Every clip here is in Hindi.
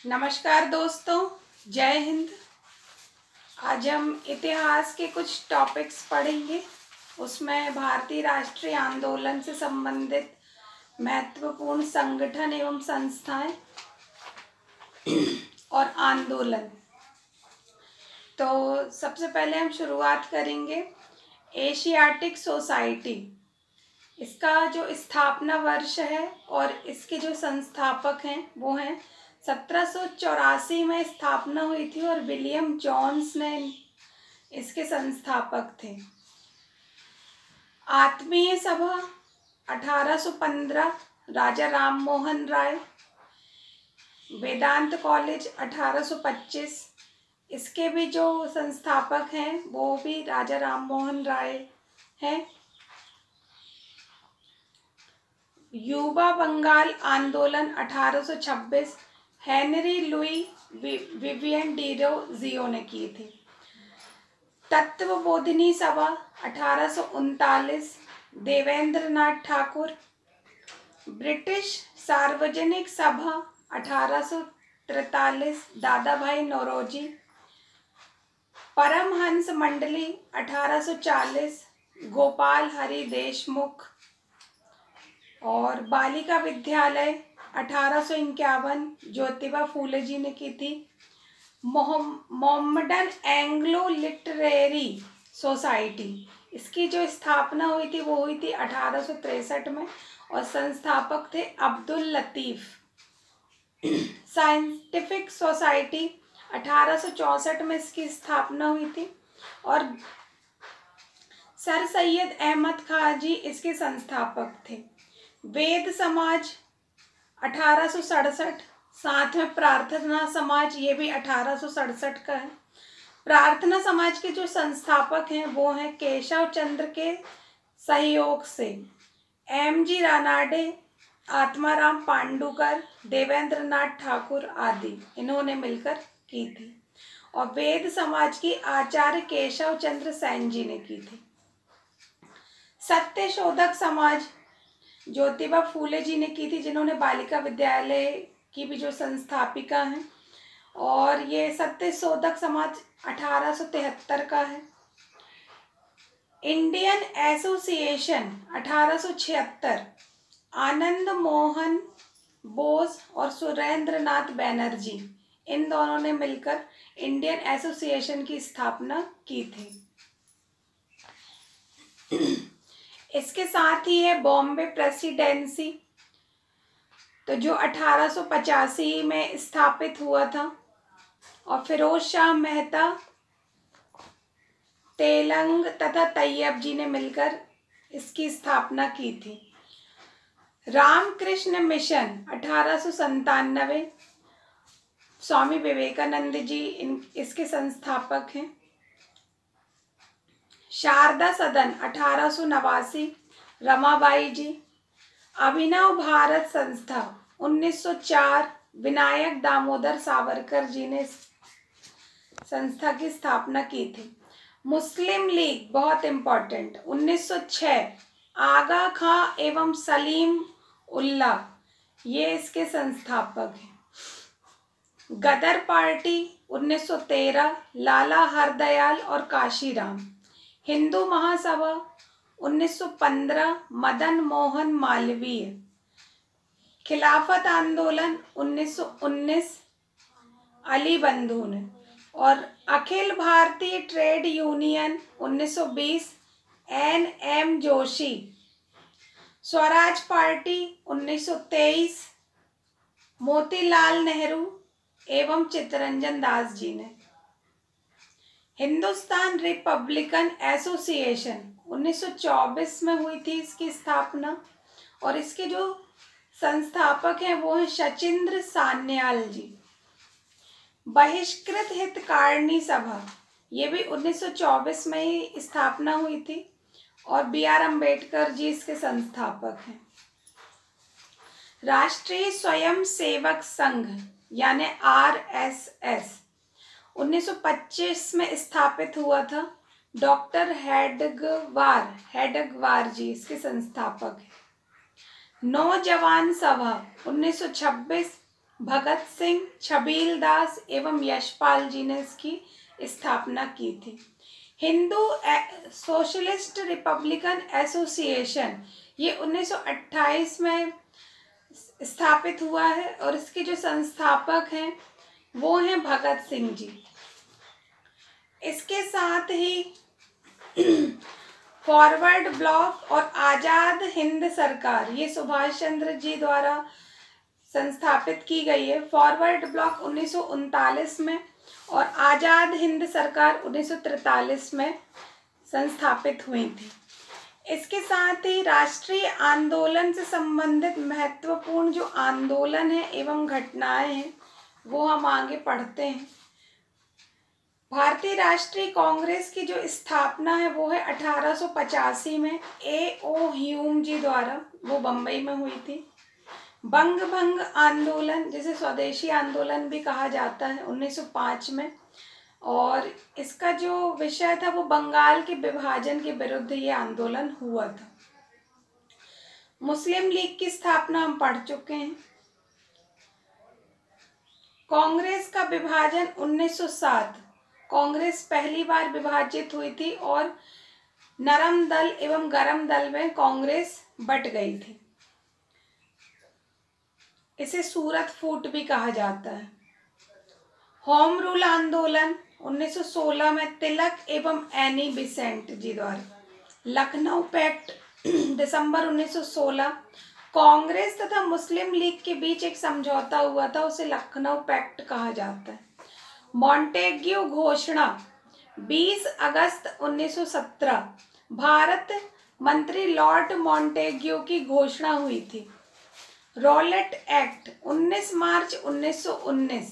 नमस्कार दोस्तों, जय हिंद। आज हम इतिहास के कुछ टॉपिक्स पढ़ेंगे। उसमें भारतीय राष्ट्रीय आंदोलन से संबंधित महत्वपूर्ण संगठन एवं संस्थाएं और आंदोलन। तो सबसे पहले हम शुरुआत करेंगे एशियाटिक सोसाइटी। इसका जो स्थापना वर्ष है और इसके जो संस्थापक हैं वो हैं 1784 में स्थापना हुई थी और विलियम जोन्स ने इसके संस्थापक थे। आत्मीय सभा 1815 राजा राम मोहन राय। वेदांत कॉलेज 1825, इसके भी जो संस्थापक हैं वो भी राजा राम मोहन राय हैं। युवा बंगाल आंदोलन 1826 हेनरी लुई विवियन डिरोजियो ने की थी। तत्वबोधिनी सभा 1839 देवेंद्र नाथ ठाकुर। ब्रिटिश सार्वजनिक सभा 1843 दादा भाई नौरोजी। परमहंस मंडली 1840 गोपाल हरि देशमुख। और बालिका विद्यालय 1851 ज्योतिबा फूले जी ने की थी। मोहम्मडन एंग्लो लिटरेरी सोसाइटी, इसकी जो स्थापना हुई थी वो हुई थी 1863 में और संस्थापक थे अब्दुल लतीफ़। साइंटिफिक सोसाइटी 1864 में इसकी स्थापना हुई थी और सर सैयद अहमद खां जी इसके संस्थापक थे। वेद समाज 1867, साथ में प्रार्थना समाज, ये भी 1867 का है। प्रार्थना समाज के जो संस्थापक हैं वो हैं केशव चंद्र के सहयोग से एम.जी. रानाडे, आत्माराम पांडुकर, देवेंद्र नाथ ठाकुर आदि, इन्होंने मिलकर की थी। और वेद समाज की आचार्य केशव चंद्र सेन जी ने की थी। सत्य शोधक समाज ज्योतिबा फूले जी ने की थी, जिन्होंने बालिका विद्यालय की भी जो संस्थापिका हैं। और ये सत्य शोधक समाज 1873 का है। इंडियन एसोसिएशन 1876 आनंद मोहन बोस और सुरेंद्र नाथ बैनर्जी, इन दोनों ने मिलकर इंडियन एसोसिएशन की स्थापना की थी। इसके साथ ही है बॉम्बे प्रेसिडेंसी, तो जो 1885 में स्थापित हुआ था और फिरोज शाह मेहता, तेलंग तथा तैयब जी ने मिलकर इसकी स्थापना की थी। रामकृष्ण मिशन 1897 स्वामी विवेकानंद जी इसके संस्थापक हैं। शारदा सदन 1889 रमाबाई जी। अभिनव भारत संस्था 1904 विनायक दामोदर सावरकर जी ने संस्था की स्थापना की थी। मुस्लिम लीग बहुत इम्पोर्टेंट 1906 आगा खां एवं सलीम उल्ला, ये इसके संस्थापक हैं। गदर पार्टी 1913 लाला हरदयाल और काशीराम। हिंदू महासभा 1915 मदन मोहन मालवीय। खिलाफत आंदोलन 1919 अली बंधु ने। और Akhil Bharatiya trade union 1920 N M. Joshi. Swaraj party 1923 Motilal Nehru एवं चित्तरंजन दास जी ने। हिंदुस्तान रिपब्लिकन एसोसिएशन 1924 में हुई थी इसकी स्थापना और इसके जो संस्थापक हैं वो हैं शचीन्द्र सान्याल जी। बहिष्कृत हितकारिणी सभा, ये भी 1924 में ही स्थापना हुई थी और बी.आर. अम्बेडकर जी इसके संस्थापक हैं। राष्ट्रीय स्वयंसेवक संघ यानी आरएसएस 1925 में स्थापित हुआ था। डॉक्टर हेडगवार जी इसके संस्थापक हैं। नौजवान सभा 1926 भगत सिंह, छबील दास एवं यशपाल जी ने इसकी स्थापना की थी। हिंदू सोशलिस्ट रिपब्लिकन एसोसिएशन ये 1928 में स्थापित हुआ है और इसके जो संस्थापक हैं वो हैं भगत सिंह जी। इसके साथ ही फॉरवर्ड ब्लॉक और आज़ाद हिंद सरकार ये सुभाष चंद्र जी द्वारा संस्थापित की गई है। फॉरवर्ड ब्लॉक 1939 में और आज़ाद हिंद सरकार 1943 में संस्थापित हुई थी। इसके साथ ही राष्ट्रीय आंदोलन से संबंधित महत्वपूर्ण जो आंदोलन है एवं घटनाएं हैं वो हम आगे पढ़ते हैं। भारतीय राष्ट्रीय कांग्रेस की जो स्थापना है वो है 1885 में A.O. ह्यूम जी द्वारा, वो बम्बई में हुई थी। बंग भंग आंदोलन जिसे स्वदेशी आंदोलन भी कहा जाता है 1905 में, और इसका जो विषय था वो बंगाल के विभाजन के विरुद्ध ये आंदोलन हुआ था। मुस्लिम लीग की स्थापना हम पढ़ चुके हैं। कांग्रेस का विभाजन 1907, कांग्रेस पहली बार विभाजित हुई थी और नरम दल एवं गरम दल में कांग्रेस बट गई थी। इसे सूरत फूट भी कहा जाता है। होम रूल आंदोलन 1916 में तिलक एवं एनी बेसेंट जी द्वारा। लखनऊ पैक्ट दिसंबर 1916, कांग्रेस तथा मुस्लिम लीग के बीच एक समझौता हुआ था, उसे लखनऊ पैक्ट कहा जाता है। मॉन्टेग्यू घोषणा 20 अगस्त 1917, भारत मंत्री लॉर्ड मॉन्टेग्यू की घोषणा हुई थी। रॉलेट एक्ट 19 मार्च 1919,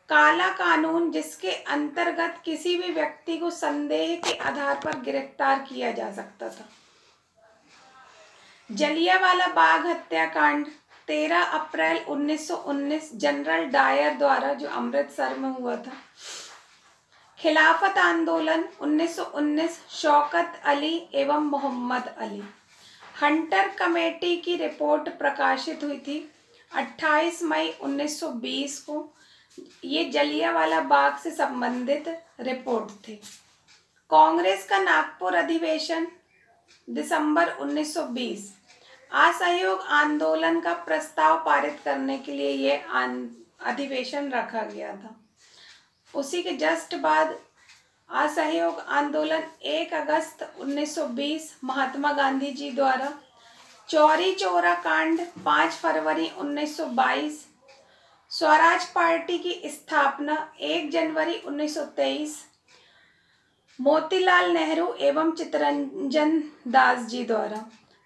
काला कानून जिसके अंतर्गत किसी भी व्यक्ति को संदेह के आधार पर गिरफ्तार किया जा सकता था। जलियांवाला बाग हत्याकांड 13 अप्रैल 1919, जनरल डायर द्वारा, जो अमृतसर में हुआ था। खिलाफत आंदोलन 1919, शौकत अली एवं मोहम्मद अली। हंटर कमेटी की रिपोर्ट प्रकाशित हुई थी 28 मई 1920 को। ये जलियांवाला बाग से संबंधित रिपोर्ट थी। कांग्रेस का नागपुर अधिवेशन दिसंबर 1920, असहयोग आंदोलन का प्रस्ताव पारित करने के लिए ये अधिवेशन रखा गया था। उसी के जस्ट बाद असहयोग आंदोलन 1 अगस्त 1920, महात्मा गांधी जी द्वारा। चौरी चौरा कांड 5 फरवरी 1922, स्वराज पार्टी की स्थापना 1 जनवरी 1923, मोतीलाल नेहरू एवं चित्तरंजन दास जी द्वारा।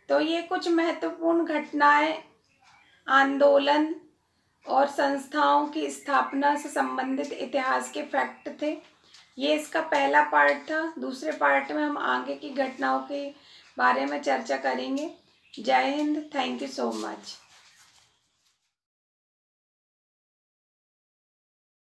तो ये कुछ महत्वपूर्ण घटनाएं, आंदोलन और संस्थाओं की स्थापना से संबंधित इतिहास के फैक्ट थे। ये इसका पहला पार्ट था। दूसरे पार्ट में हम आगे की घटनाओं के बारे में चर्चा करेंगे। जय Hind, thank you so much.